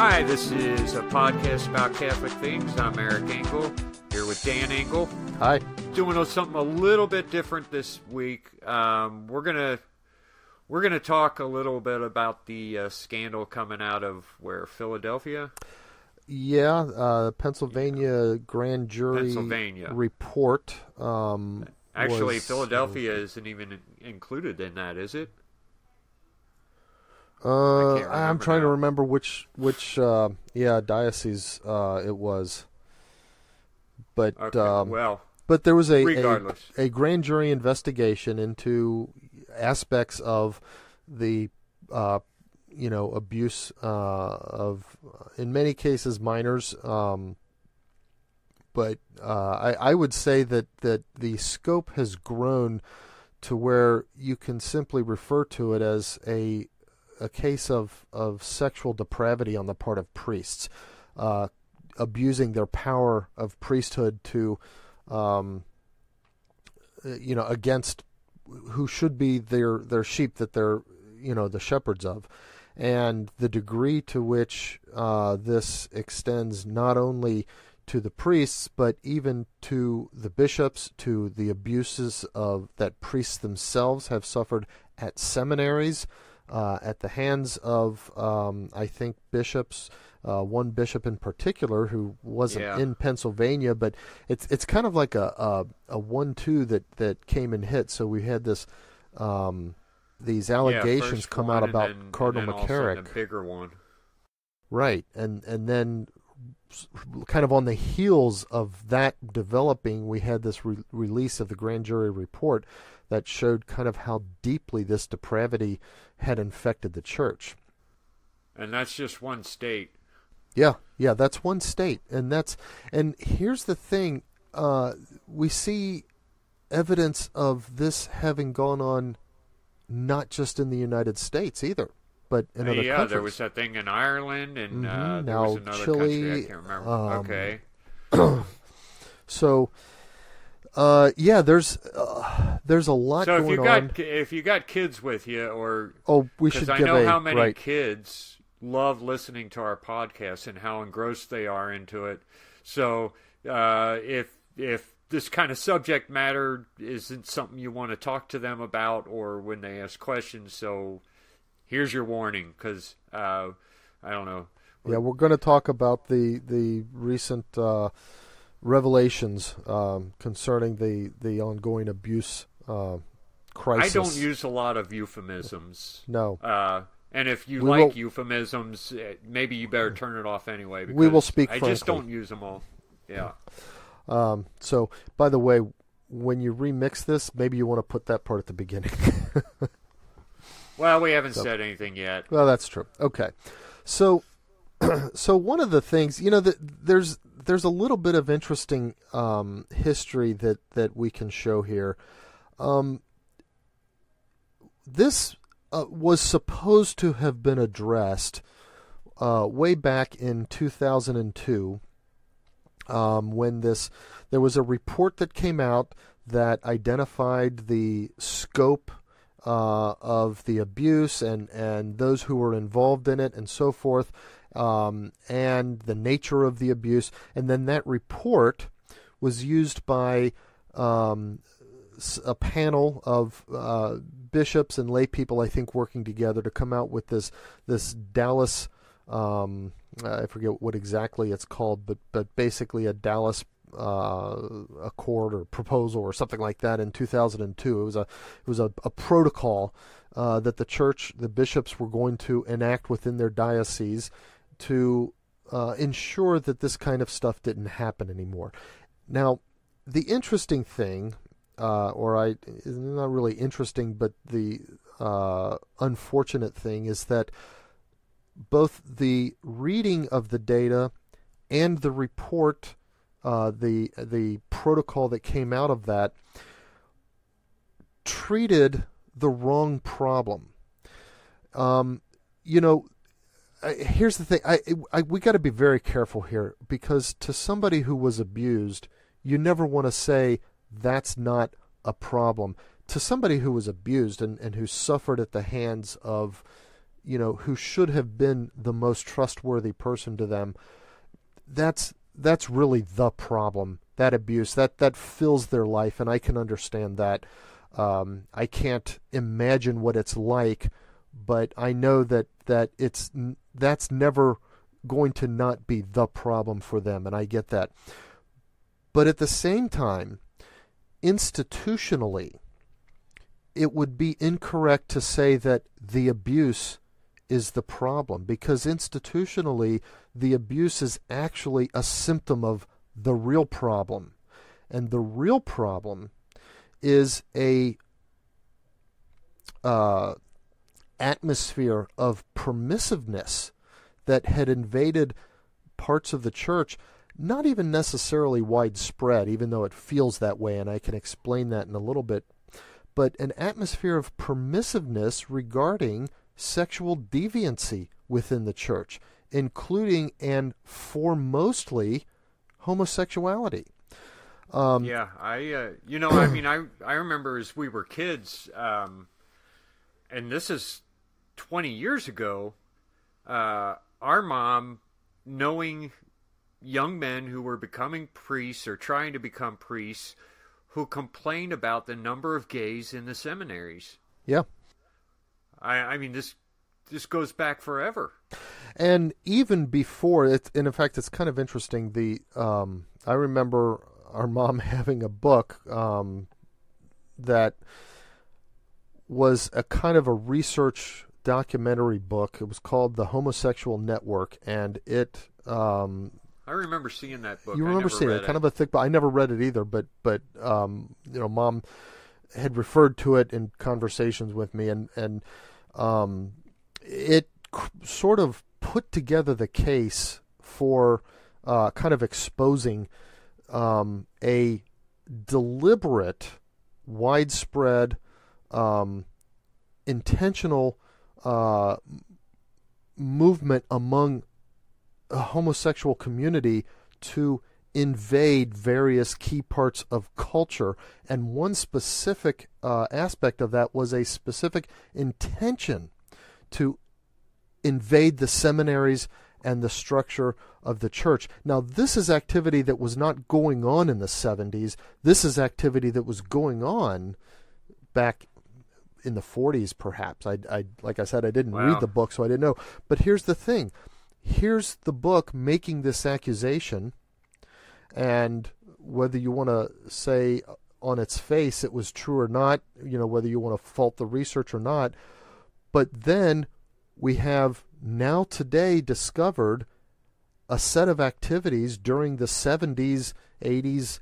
Hi, this is a podcast about Catholic things. I'm Eric Engel, here with Dan Engel. Hi. Doing something a little bit different this week. We're gonna talk a little bit about the scandal coming out of Philadelphia. Yeah, Pennsylvania grand jury report. Actually, Philadelphia isn't even included in that, is it? I'm trying to remember which diocese it was, but okay, but there was a grand jury investigation into aspects of the abuse of, in many cases, minors. But I would say that the scope has grown to where you can simply refer to it as a case of sexual depravity on the part of priests, abusing their power of priesthood to, against who should be their sheep that they're, the shepherds of. And the degree to which this extends not only to the priests, but even to the bishops, to the abuses that priests themselves have suffered at seminaries, at the hands of, I think, bishops, one bishop in particular who wasn't in Pennsylvania, but it's kind of like a 1-2 that came and hit. So we had these allegations come out about Cardinal McCarrick. Also the bigger one. Right, and then kind of on the heels of that developing, we had this release of the grand jury report that showed kind of how deeply this depravity had infected the church. And that's just one state. Yeah, that's one state. And here's the thing, we see evidence of this having gone on not just in the United States either, but in other countries. Yeah, there was that thing in Ireland, and there was another Chile, country, I can't remember. Okay. So, there's a lot going on. So if you got kids with you, we should. Because I know how many kids love listening to our podcast and how engrossed they are into it. So if this kind of subject matter isn't something you want to talk to them about, or when they ask questions, so here's your warning, because I don't know. Yeah, we're going to talk about the recent revelations concerning the ongoing abuse crisis. I don't use a lot of euphemisms. No. And if you like euphemisms, maybe you better turn it off anyway. Because we will speak I frankly. just don't use them all. Yeah. So, by the way, when you remix this, maybe you want to put that part at the beginning. Well, we haven't said anything yet. Well, that's true. Okay. So one of the things, there's a little bit of interesting history that we can show here. This was supposed to have been addressed way back in 2002, when there was a report that came out that identified the scope of the abuse and those who were involved in it and so forth, and the nature of the abuse. And then that report was used by a panel of bishops and lay people, I think, working together to come out with this Dallas, I forget what exactly it's called, but basically a Dallas accord or proposal or something like that in 2002. It was a protocol that the bishops were going to enact within their diocese to ensure that this kind of stuff didn't happen anymore. Now, the interesting thing, it's not really interesting, but the unfortunate thing is that both the reading of the data and the report, the protocol that came out of that, treated the wrong problem. Here's the thing. We got to be very careful here, because to somebody who was abused, you never want to say that's not a problem. To somebody who was abused and who suffered at the hands of who should have been the most trustworthy person to them, that's really the problem. That abuse that fills their life, and I can understand that. I can't imagine what it's like, but I know that that's never going to not be the problem for them, and I get that. But at the same time, institutionally, it would be incorrect to say that the abuse is the problem, because institutionally, the abuse is actually a symptom of the real problem. And the real problem is a atmosphere of permissiveness that had invaded parts of the church, not even necessarily widespread, even though it feels that way, and I can explain that in a little bit, but an atmosphere of permissiveness regarding sexual deviancy within the church, including and foremostly homosexuality. Yeah, I mean, I remember as we were kids, and this is 20 years ago, our mom, knowing young men who were becoming priests or trying to become priests, who complained about the number of gays in the seminaries. Yeah. I mean, this goes back forever. And even before it, and in fact, it's kind of interesting. I remember our mom having a book that was a kind of a research documentary book. It was called The Homosexual Network, and it. I remember seeing that book. You remember seeing it? Kind of a thick book. I never read it either, but Mom had referred to it in conversations with me, and it sort of put together the case for kind of exposing a deliberate, widespread, intentional movement among a homosexual community to invade various key parts of culture. And one specific aspect of that was a specific intention to invade the seminaries and the structure of the church. Now, this is activity that was not going on in the 70s. This is activity that was going on back in the 40s, perhaps. I like I said, I didn't read the book, so I didn't know. But here's the thing. Here's the book making this accusation, and whether you want to say on its face it was true or not, whether you want to fault the research or not, but then we have now today discovered a set of activities during the 70s, 80s,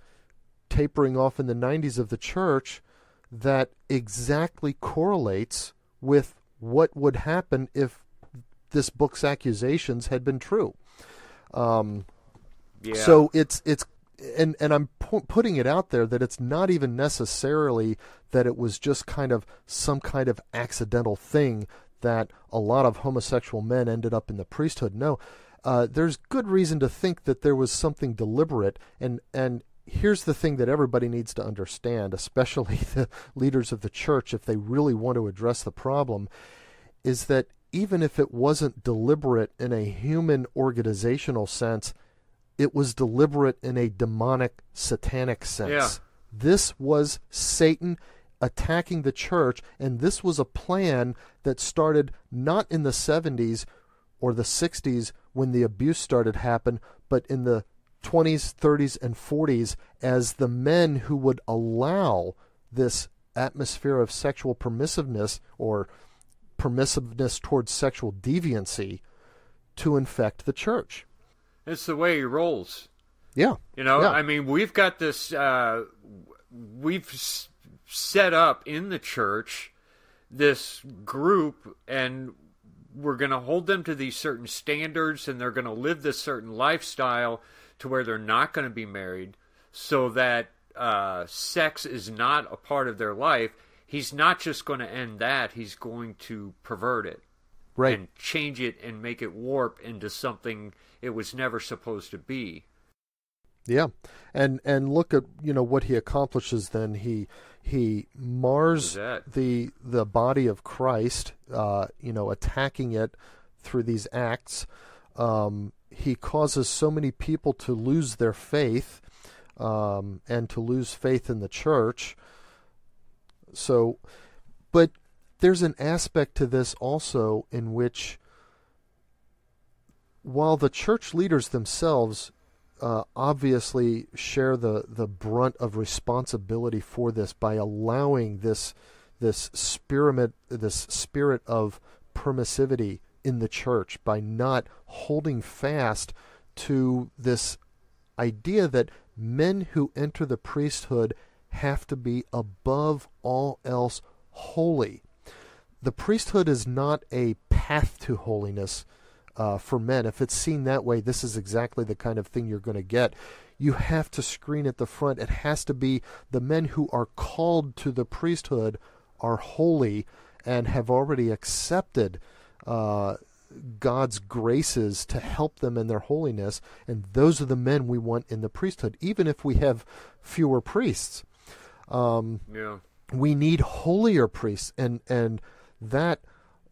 tapering off in the 90s of the church that exactly correlates with what would happen if this book's accusations had been true. So it's and I'm putting it out there that it's not even necessarily that it was just kind of some kind of accidental thing that a lot of homosexual men ended up in the priesthood. No, there's good reason to think that there was something deliberate. And here's the thing that everybody needs to understand, especially the leaders of the church, if they really want to address the problem, is that even if it wasn't deliberate in a human organizational sense, it was deliberate in a demonic, satanic sense. Yeah. This was Satan attacking the church, and this was a plan that started not in the 70s or the 60s when the abuse started to happen, but in the 20s, 30s, and 40s as the men who would allow this atmosphere of sexual permissiveness or permissiveness towards sexual deviancy to infect the church. It's the way he rolls. Yeah. I mean, we've got this, we've set up in the church this group, and we're going to hold them to these certain standards, and they're going to live this certain lifestyle to where they're not going to be married, so that sex is not a part of their life. He's not just going to end that, he's going to pervert it. Right. And change it and make it warp into something it was never supposed to be. Yeah, and look at what he accomplishes. Then he mars the body of Christ, attacking it through these acts. He causes so many people to lose their faith, and to lose faith in the church. So, but there's an aspect to this also in which, while the church leaders themselves obviously share the brunt of responsibility for this by allowing this spirit of permissivity in the church, by not holding fast to this idea that men who enter the priesthood have to be above all else holy. The priesthood is not a path to holiness for men. If it's seen that way, this is exactly the kind of thing you're going to get. You have to screen at the front. It has to be the men who are called to the priesthood are holy and have already accepted God's graces to help them in their holiness, and those are the men we want in the priesthood, even if we have fewer priests. We need holier priests, and that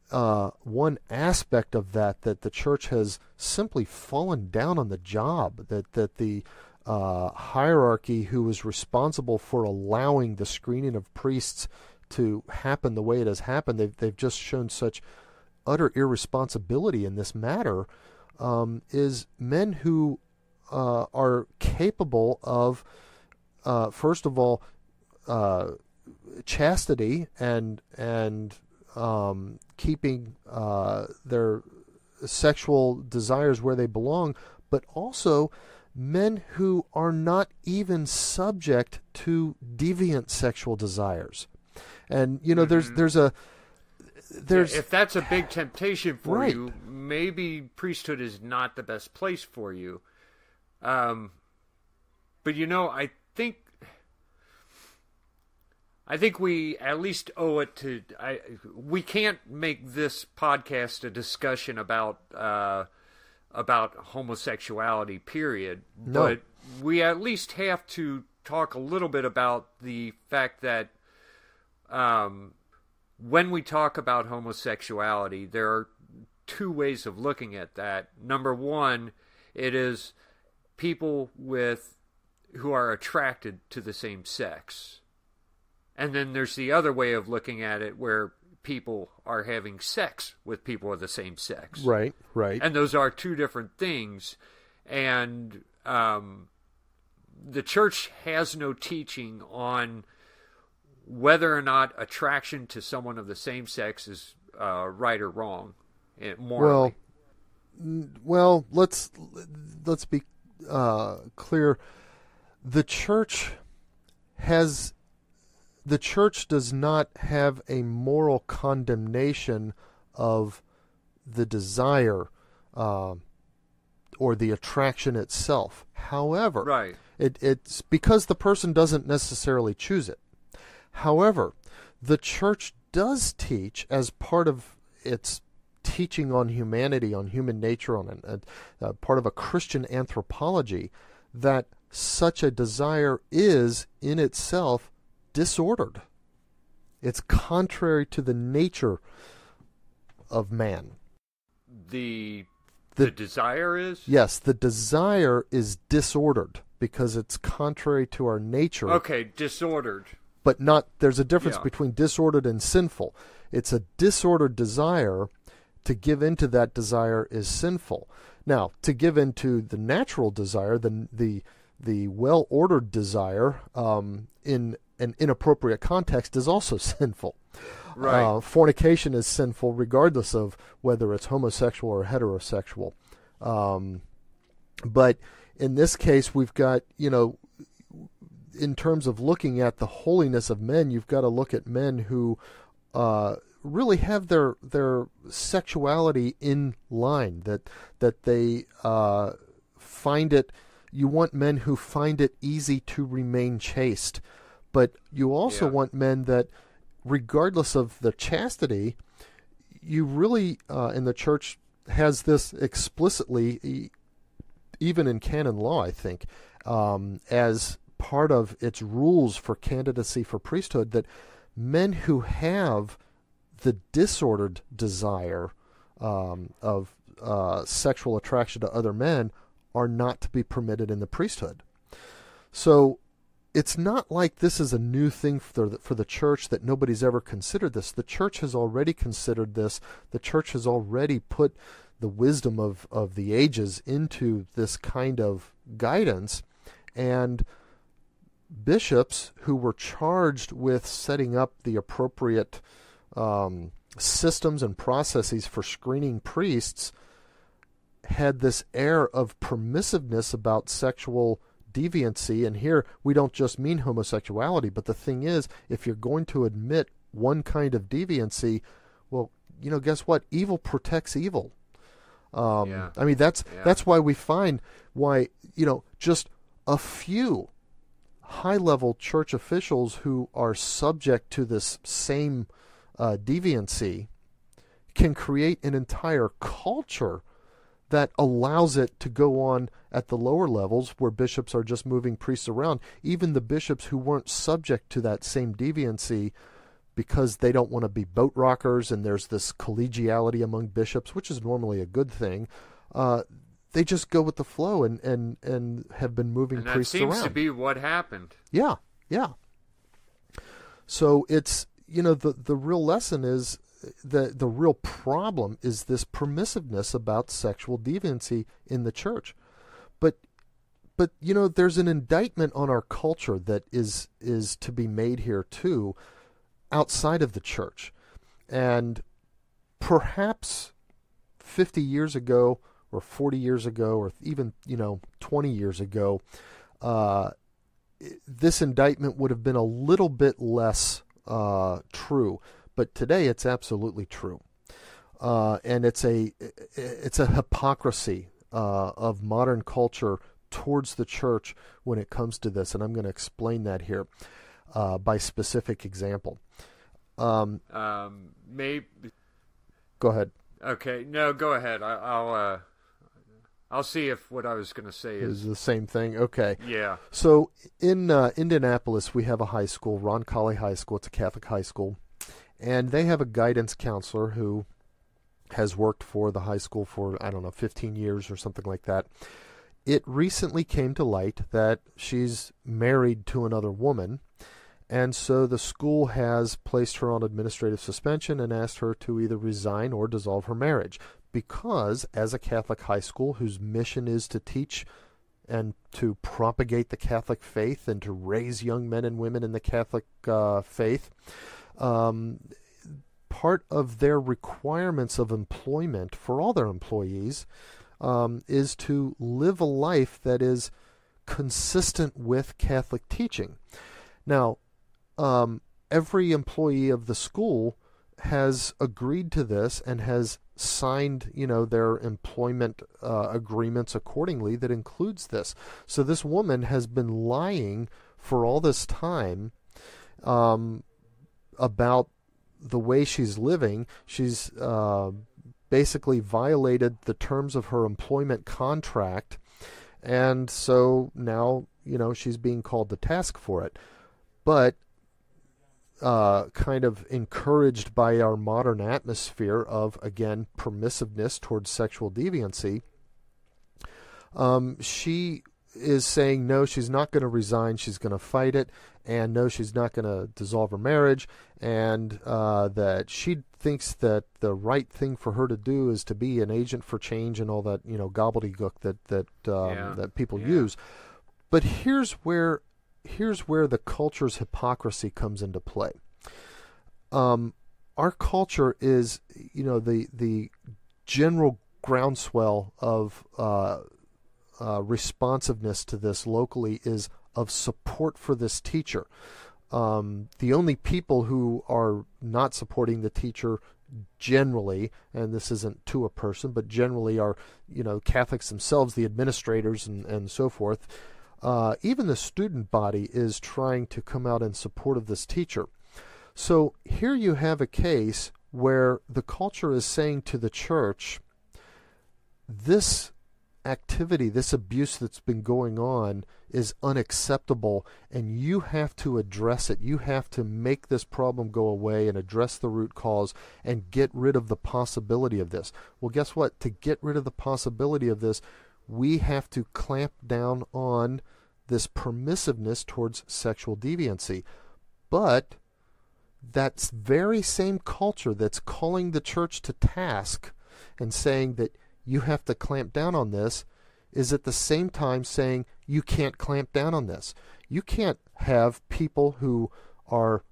one aspect of that the church has simply fallen down on the job, that the hierarchy who is responsible for allowing the screening of priests to happen the way it has happened, they've just shown such utter irresponsibility in this matter, is men who are capable of, first of all, chastity and keeping their sexual desires where they belong, but also men who are not even subject to deviant sexual desires. And there's if that's a big temptation for right. you, maybe priesthood is not the best place for you. But I think we at least owe it to. We can't make this podcast a discussion about homosexuality, period. No. But we at least have to talk a little bit about the fact that when we talk about homosexuality, there are two ways of looking at that. Number one, it is people who are attracted to the same sex. And then there's the other way of looking at it where people are having sex with people of the same sex. Right. And those are two different things. And the church has no teaching on whether or not attraction to someone of the same sex is right or wrong morally. Well, let's be clear. The church does not have a moral condemnation of the desire or the attraction itself. However, right. It's because the person doesn't necessarily choose it. However, the church does teach, as part of its teaching on humanity, on human nature, on part of a Christian anthropology, that such a desire is in itself disordered. It's contrary to the nature of man. The desire is? Yes, the desire is disordered because it's contrary to our nature. Okay, disordered. But there's a difference between disordered and sinful. It's a disordered desire. To give into that desire is sinful. Now, to give into the natural desire, the well-ordered desire, in an inappropriate context is also sinful. Right. Fornication is sinful regardless of whether it's homosexual or heterosexual. But in this case, we've got, in terms of looking at the holiness of men, you've got to look at men who really have their sexuality in line, that they find it. You want men who find it easy to remain chaste, but you also want men that, regardless of the chastity, you really, and the church has this explicitly, even in canon law, I think, as part of its rules for candidacy for priesthood, that men who have the disordered desire of sexual attraction to other men are not to be permitted in the priesthood. So it's not like this is a new thing for the church, that nobody's ever considered this. The church has already considered this. The church has already put the wisdom of the ages into this kind of guidance, and bishops who were charged with setting up the appropriate systems and processes for screening priests had this air of permissiveness about sexual deviancy. And here we don't just mean homosexuality, but the thing is, if you're going to admit one kind of deviancy, well, guess what? Evil protects evil. I mean, that's why we find why, just a few high-level church officials who are subject to this same deviancy can create an entire culture that allows it to go on at the lower levels, where bishops are just moving priests around. Even the bishops who weren't subject to that same deviancy, because they don't want to be boat rockers, and there's this collegiality among bishops, which is normally a good thing, they just go with the flow and have been moving priests around. That seems to be what happened. Yeah. So it's, the real lesson is, the real problem is this permissiveness about sexual deviancy in the church. But there's an indictment on our culture that is to be made here too, outside of the church. And perhaps 50 years ago or 40 years ago or even 20 years ago, this indictment would have been a little bit less true. But today it's absolutely true, and it's a hypocrisy of modern culture towards the church when it comes to this, and I'm going to explain that here by specific example. Maybe. Go ahead. Okay, no, go ahead. I'll see if what I was going to say is the same thing. Okay. Yeah. So in Indianapolis, we have a high school, Roncalli High School. It's a Catholic high school. And they have a guidance counselor who has worked for the high school for, 15 years or something like that. It recently came to light that she's married to another woman, and so the school has placed her on administrative suspension and asked her to either resign or dissolve her marriage, because as a Catholic high school whose mission is to teach and to propagate the Catholic faith and to raise young men and women in the Catholic faith, part of their requirements of employment for all their employees is to live a life that is consistent with Catholic teaching. Now, every employee of the school has agreed to this and has signed, their employment agreements accordingly that includes this. So this woman has been lying for all this time about the way she's living. She's basically violated the terms of her employment contract, and so now she's being called to task for it. But kind of encouraged by our modern atmosphere of, again, permissiveness towards sexual deviancy, she is saying no, she's not going to resign, she's going to fight it, and no, she's not going to dissolve her marriage, and that she thinks that the right thing for her to do is to be an agent for change and all that gobbledygook that people use. But here's where the culture's hypocrisy comes into play. Our culture is, the general groundswell of responsiveness to this locally is of support for this teacher. The only people who are not supporting the teacher generally, and this isn't to a person, but generally are, Catholics themselves, the administrators and so forth. Even the student body is trying to come out in support of this teacher. So here you have a case where the culture is saying to the church, this activity, this abuse that's been going on is unacceptable, and you have to address it. You have to make this problem go away and address the root cause and get rid of the possibility of this. Well, guess what? To get rid of the possibility of this, we have to clamp down on this permissiveness towards sexual deviancy. But that very same culture that's calling the church to task and saying that you have to clamp down on this is at the same time saying you can't clamp down on this. You can't have people who are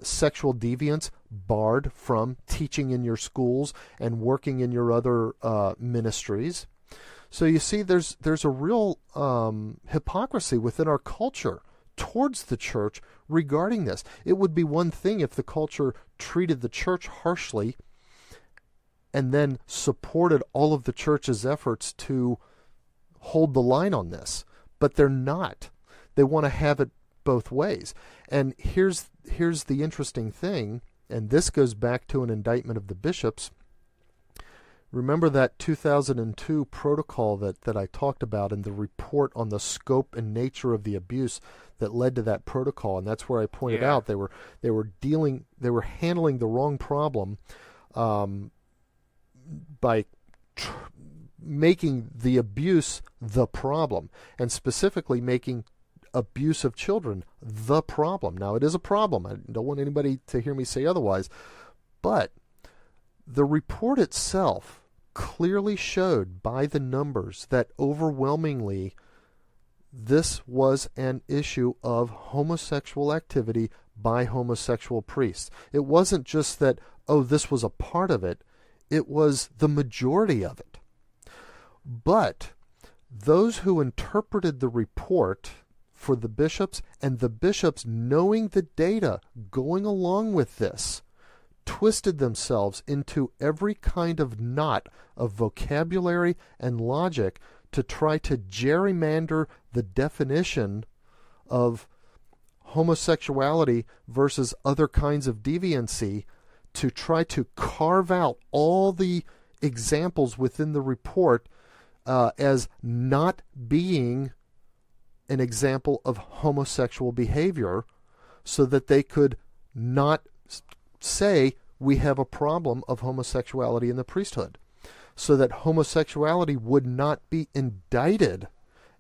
sexual deviants barred from teaching in your schools and working in your other ministries. So you see, there's a real hypocrisy within our culture towards the church regarding this. It would be one thing if the culture treated the church harshly and then supported all of the church's efforts to hold the line on this. But they're not. They want to have it both ways. And here's the interesting thing, and this goes back to an indictment of the bishops. Remember that 2002 protocol that I talked about and the report on the scope and nature of the abuse that led to that protocol, and that's where I pointed out they were handling the wrong problem by making the abuse the problem, and specifically making abuse of children the problem. Now, it is a problem. I don't want anybody to hear me say otherwise, but the report itself clearly showed by the numbers that overwhelmingly this was an issue of homosexual activity by homosexual priests. It wasn't just that, oh, this was a part of it. It was the majority of it. But those who interpreted the report for the bishops, and the bishops knowing the data going along with this, twisted themselves into every kind of knot of vocabulary and logic to try to gerrymander the definition of homosexuality versus other kinds of deviancy, to try to carve out all the examples within the report as not being an example of homosexual behavior, so that they could not say we have a problem of homosexuality in the priesthood, so that homosexuality would not be indicted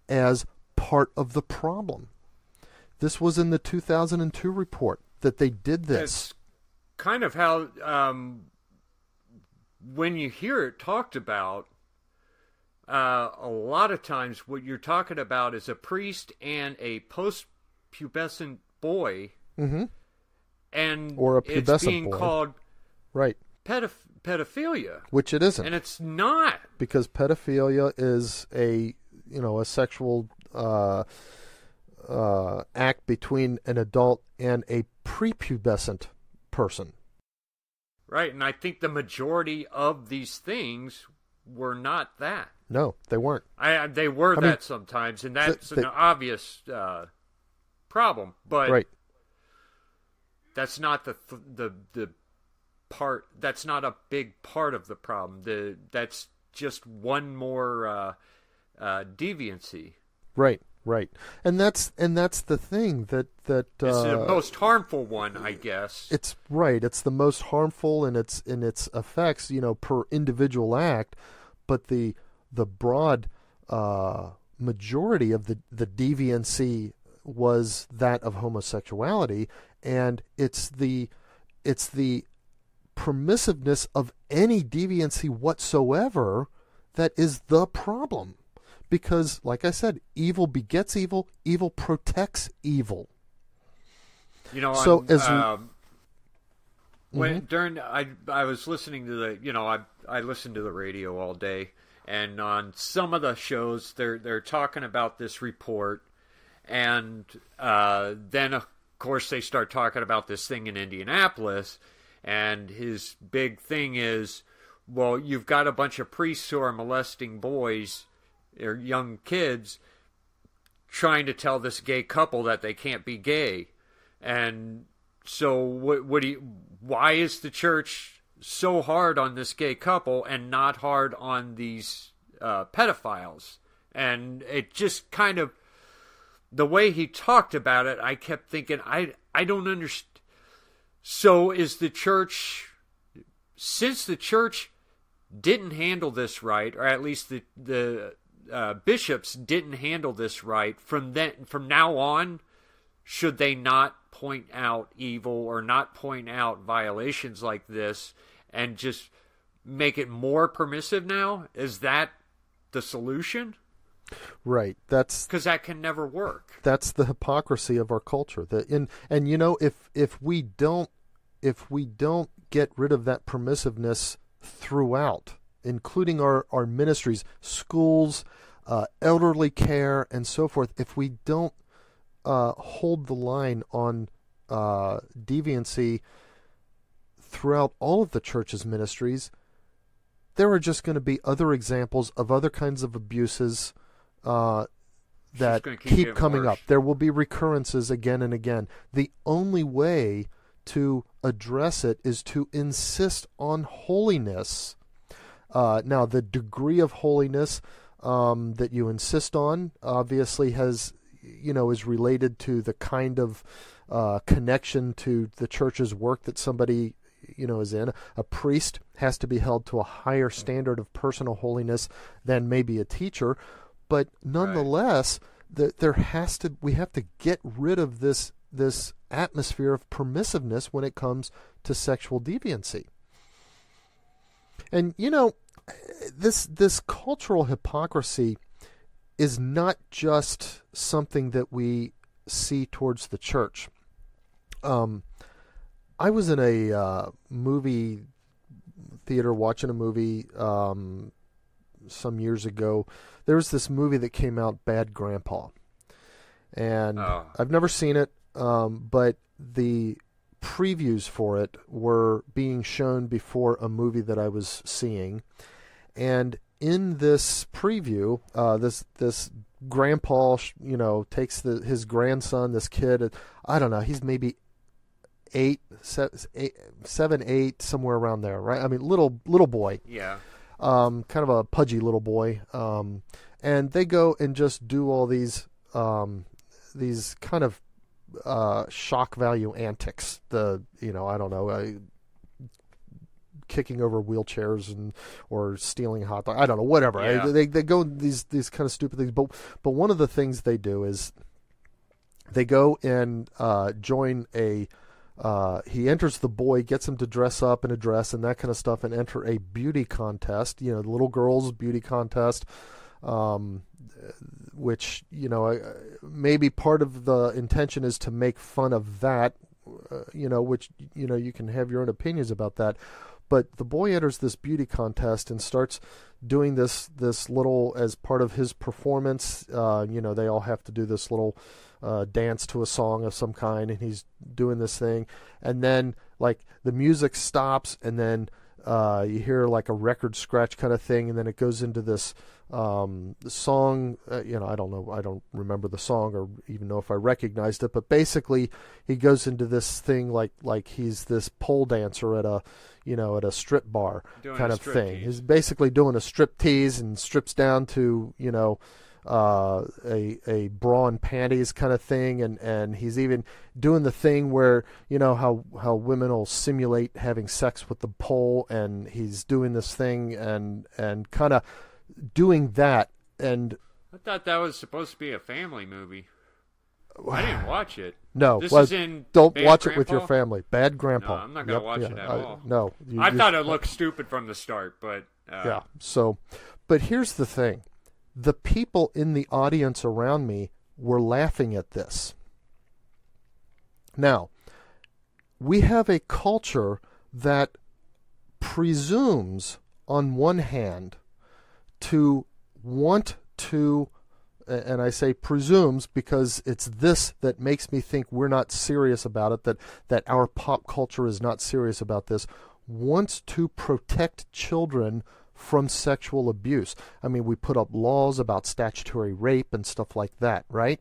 as part of the problem. This was in the 2002 report that they did this. That's kind of how, when you hear it talked about, a lot of times what you're talking about is a priest and a post-pubescent boy, and or a pubescent it's being boy. called Right. pedophilia, Which it isn't, and it's not, because pedophilia is a sexual act between an adult and a prepubescent person. right? And I think the majority of these things were not that. No, they weren't. They were that sometimes, and that's an obvious problem. But right. That's not the part. That's not a big part of the problem. That's just one more deviancy. Right. And that's the thing that it's the most harmful one, I guess. It's right. It's the most harmful in its effects, per individual act, but the broad majority of the deviancy was that of homosexuality, and it's the permissiveness of any deviancy whatsoever that is the problem. Because, like I said, evil begets evil, evil protects evil. So during I was listening to the I listened to the radio all day, and on some of the shows they're talking about this report, and then of course they start talking about this thing in Indianapolis, and his big thing is, well, you've got a bunch of priests who are molesting boys or young kids, trying to tell this gay couple that they can't be gay. And so why is the church so hard on this gay couple and not hard on these pedophiles? And it just kind of the way he talked about it, I kept thinking, I don't understand. So is the church, since the church didn't handle this right, or at least the bishops didn't handle this right, from now on, should they not point out evil or not point out violations like this and just make it more permissive now? Is that the solution? Right. That's because that can never work. That's the hypocrisy of our culture. And you know, if we don't get rid of that permissiveness throughout, including our ministries, schools, elderly care, and so forth, if we don't hold the line on deviancy throughout all of the church's ministries, there are just going to be other examples of other kinds of abuses that keep coming up. There will be recurrences again and again. The only way to address it is to insist on holiness. Now, the degree of holiness that you insist on obviously is related to the kind of connection to the church's work that somebody is in. A priest has to be held to a higher standard of personal holiness than maybe a teacher, but nonetheless, we have to get rid of this atmosphere of permissiveness when it comes to sexual deviancy. And this cultural hypocrisy is not just something that we see towards the church. I was in a movie theater watching a movie some years ago. There was this movie that came out, Bad Grandpa. And I've never seen it, but the previews for it were being shown before a movie that I was seeing. And in this preview, this grandpa, takes his grandson, this kid, I don't know, he's maybe 7, 8, somewhere around there, right? I mean, little boy. Yeah. Kind of a pudgy little boy. And they go and just do all these kind of shock value antics. I don't know, kicking over wheelchairs or stealing hot dogs. I don't know, whatever. Yeah. They go these kind of stupid things. But one of the things they do is they go and join a. He enters the boy, gets him to dress up in a dress and that kind of stuff, and enter a beauty contest. The little girls' beauty contest. Which maybe part of the intention is to make fun of that, which you can have your own opinions about that. But the boy enters this beauty contest and starts doing this little, as part of his performance. They all have to do this little dance to a song of some kind, and he's doing this thing, and then like the music stops, and then you hear like a record scratch kind of thing, and then it goes into this song. I don't know, I don't remember the song or even know if I recognized it, but basically he goes into this thing like he's this pole dancer at a strip bar kind of thing. He's basically doing a strip tease and strips down to a bra and panties kind of thing, and he's even doing the thing where how women will simulate having sex with the pole, and he's doing this thing and kind of doing that. And I thought that was supposed to be a family movie. I didn't watch it. No, don't watch it with your family. Bad Grandpa. No, I'm not going to watch it at all. No. I thought it looked stupid from the start, but... Yeah, but here's the thing. The people in the audience around me were laughing at this. Now, we have a culture that presumes, on one hand, to want to, and I say presumes because it's this that makes me think we're not serious about it, that our pop culture is not serious about this, wants to protect children from sexual abuse. I mean, we put up laws about statutory rape and stuff like that, right?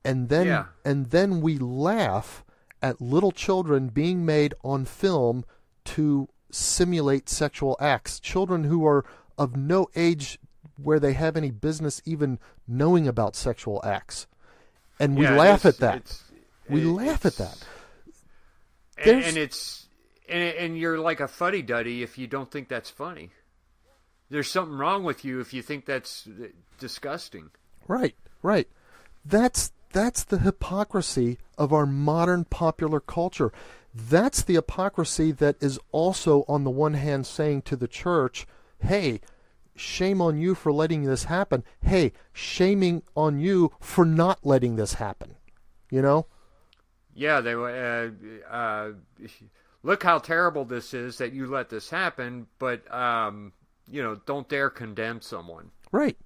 And then we laugh at little children being made on film to simulate sexual acts. Children who are of no age where they have any business even knowing about sexual acts. And we Yeah, laugh at it's- that. We laugh at that. And you're like a fuddy-duddy if you don't think that's funny. There's something wrong with you if you think that's disgusting. Right. That's the hypocrisy of our modern popular culture. That's the hypocrisy that is also on the one hand saying to the church, hey, shame on you for letting this happen. Hey, shaming on you for not letting this happen. You know? Yeah, they look how terrible this is that you let this happen, but don't dare condemn someone. Right.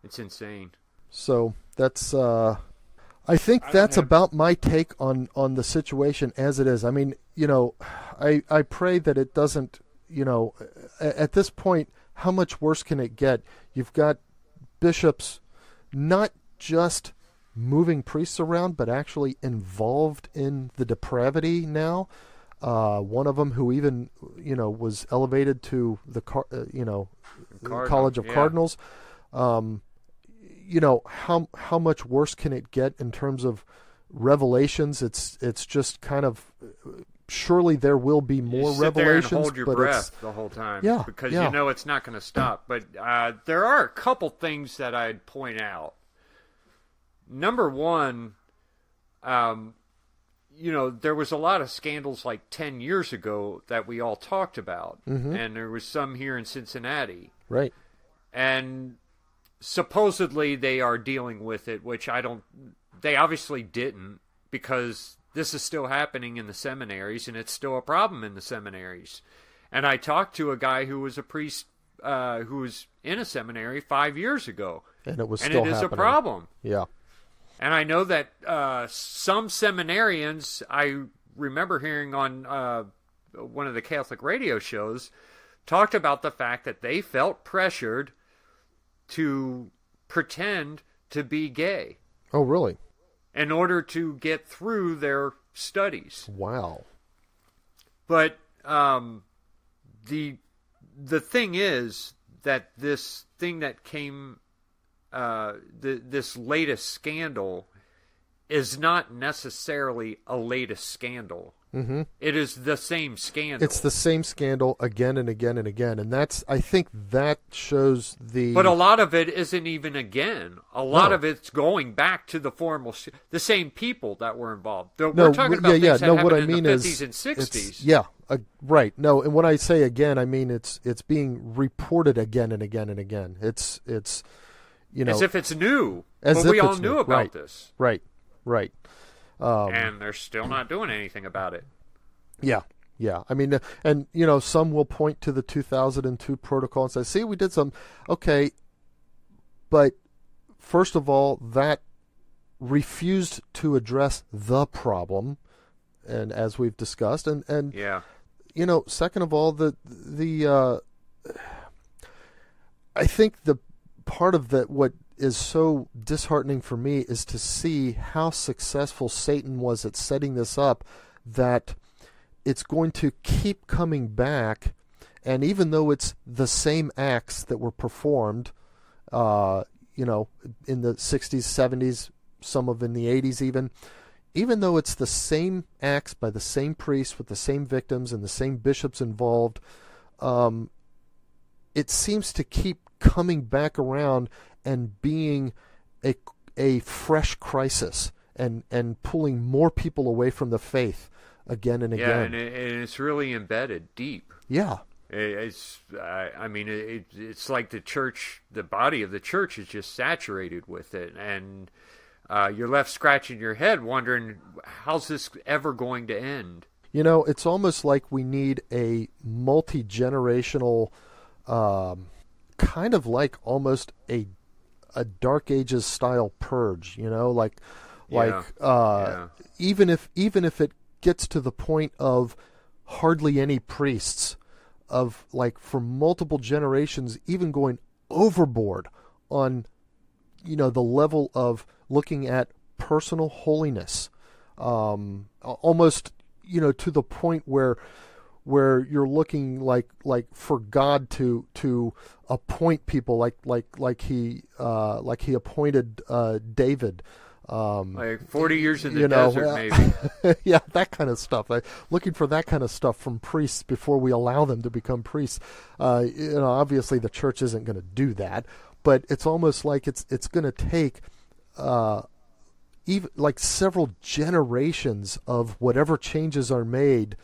It's insane. So that's I think that's about my take on the situation as it is. I mean, I pray that it doesn't, at this point, how much worse can it get? You've got bishops not just moving priests around, but actually involved in the depravity now. One of them who even, was elevated to the College of Cardinals. How much worse can it get in terms of revelations? It's just kind of, surely there will be more you sit revelations. There and hold your but breath the whole time, because it's not going to stop. But there are a couple things that I'd point out. Number one, there was a lot of scandals like 10 years ago that we all talked about, and there was some here in Cincinnati, right? And supposedly they are dealing with it, which they obviously didn't, because this is still happening in the seminaries, and it's still a problem in the seminaries. And I talked to a guy who was a priest who was in a seminary 5 years ago, and it was and still it is happening. a problem. Yeah. And I know that some seminarians, I remember hearing on one of the Catholic radio shows, talked about the fact that they felt pressured to pretend to be gay. Oh, really? In order to get through their studies. Wow. But the thing is that this thing that came, this latest scandal is not necessarily a latest scandal. Mm-hmm. It is the same scandal. It's the same scandal again and again and again, and I think that shows the. But a lot of it isn't even again. A lot of it's going back to the the same people that were involved. We're talking about things that happened in the 50s and 60s. Right. No, and when I say again, I mean it's being reported again and again and again. It's as if it's new. But we all knew about this. Right. And they're still not doing anything about it. Yeah. I mean, and some will point to the 2002 protocol and say, "See, we did some." Okay, but first of all, that refused to address the problem, and as we've discussed, and second of all, I think the part of that what is so disheartening for me is to see how successful Satan was at setting this up, that it's going to keep coming back, and even though it's the same acts that were performed, in the 60s, 70s, some of in the 80s even though it's the same acts by the same priests with the same victims and the same bishops involved, it seems to keep coming back around and being a fresh crisis and pulling more people away from the faith again and again. Yeah, and it's really embedded deep. Yeah. It's like the church, the body of the church is just saturated with it, and you're left scratching your head wondering, how's this ever going to end? It's almost like we need a multi-generational, kind of like almost a Dark Ages style purge, even if it gets to the point of hardly any priests, of like for multiple generations even going overboard on the level of looking at personal holiness, almost to the point where where you're looking like for God to appoint people like he appointed David. Like 40 years in the desert, maybe. Yeah, that kind of stuff. Looking for that kind of stuff from priests before we allow them to become priests. Obviously the church isn't going to do that, but it's almost like it's going to take even like several generations of whatever changes are made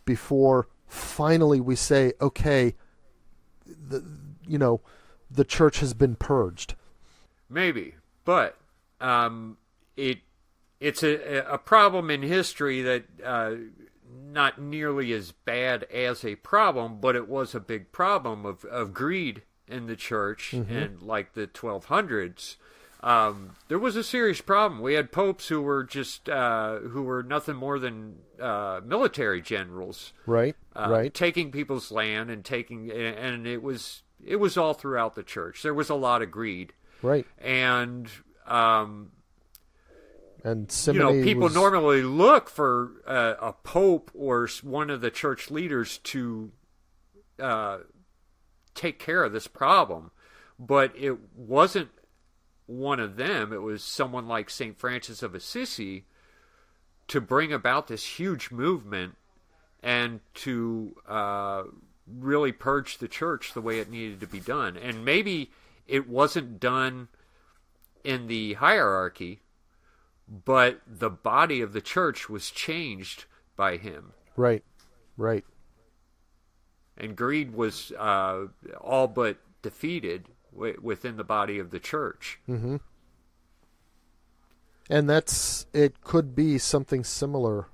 before finally we say, okay, the church has been purged. Maybe, but it's a problem in history that not nearly as bad as a problem, but it was a big problem of greed in the church in like the 1200s. There was a serious problem. We had popes who were just who were nothing more than military generals, right? Taking people's land and it was all throughout the church. There was a lot of greed, right? And people normally look for a pope or one of the church leaders to take care of this problem, but it wasn't one of them. It was someone like St. Francis of Assisi to bring about this huge movement and to really purge the church the way it needed to be done. And maybe it wasn't done in the hierarchy, but the body of the church was changed by him. Right. And greed was all but defeated within the body of the church. Mm-hmm. And it could be something similar,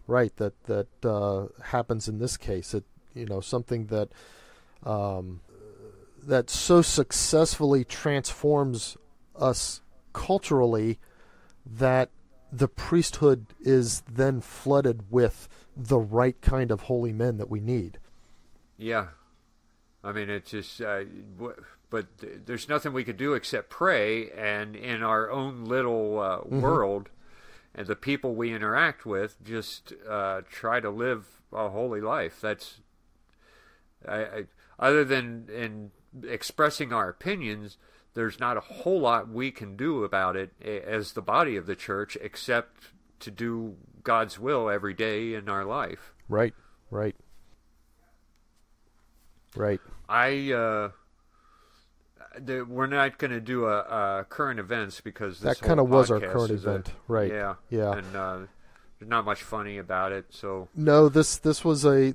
right? That happens in this case. Something that that so successfully transforms us culturally that the priesthood is then flooded with the right kind of holy men that we need. Yeah. I mean, it's just, but there's nothing we could do except pray, and in our own little world, and the people we interact with, just try to live a holy life. That's, other than in expressing our opinions, there's not a whole lot we can do about it as the body of the church, except to do God's will every day in our life. Right. We're not going to do a current events because this that kind of was our current event, right? Yeah. And there's not much funny about it. So no, this was a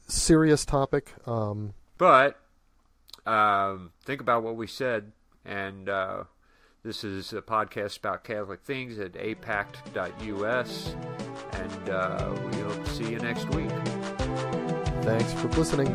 serious topic. But think about what we said, and this is a podcast about Catholic things at APACT.us, and we hope to see you next week. Thanks for listening.